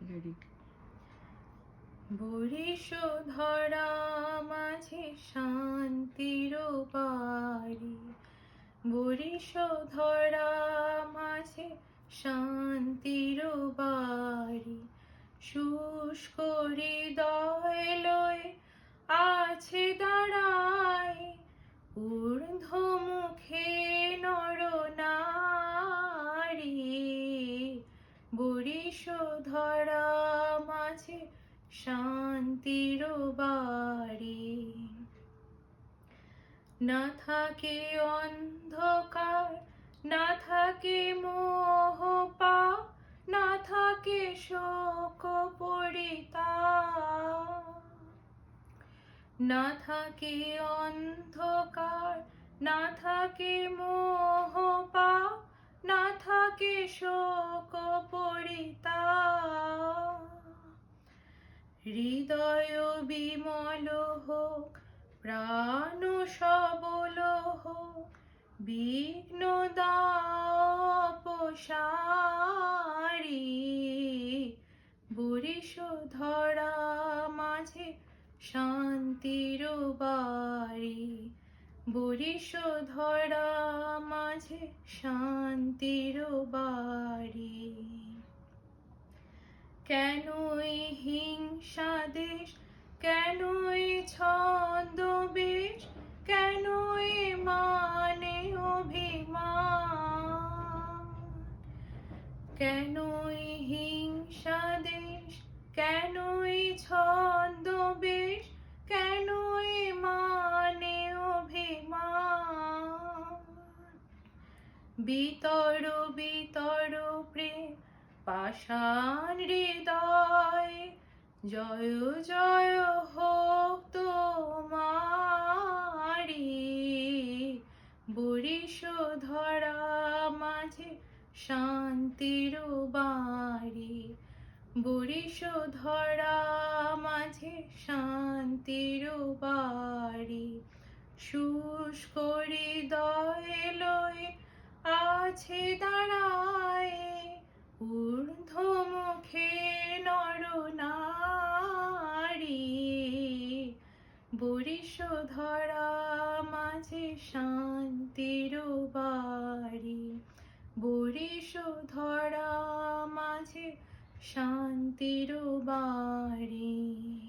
Ready. বরিশধরা মাঝে শান্তির বাড়ি, বরিশধরা মাঝে শান্তির বাড়ি। শুষ্ক হৃদয় লয়ে আছে দাঁড়ায়, ঊর্ধ্বমুখে নরনারী। বরিশধরা মাঝে শান্তির বাড়ি। না থাকে অন্ধকার, না থাকে মোহ পাপ, না থাকে শোক পরিতাপ। না থাকে অন্ধকার, না থাকে মোহ পাপ, না থাকে শোক পরিতাপ। হৃদয় বিমল হোক, প্রাণ সবল হোক, বিঘ্ন দাও অপসারি। বরিশধরা মাঝে শান্তির বাড়ি, বরিশধরা মাঝে শান্তির বাড়ি। কেনই হিংসা দেশ, কেনই ছন্দবেশ, কেনই মানে অভিমান। কেনই হিংসা দেশ, কেনই ছন্দবেশ, কেনই মানে অভিমান। বিতর বিতর প্রেম পাষাণ হৃদয়, জয় জয় হোক তোমারি। বরিশধরা মাঝে শান্তির বাড়ি, বরিশধরা মাঝে শান্তির বাড়ি। শুষ্ক হৃদয় লয়ে আছে দাঁড়ায়, ঊর্ধ্বমুখে নরনারী। বরিশধরা মাঝে শান্তির বাড়ি, বরিশধরা মাঝে শান্তির বাড়ি।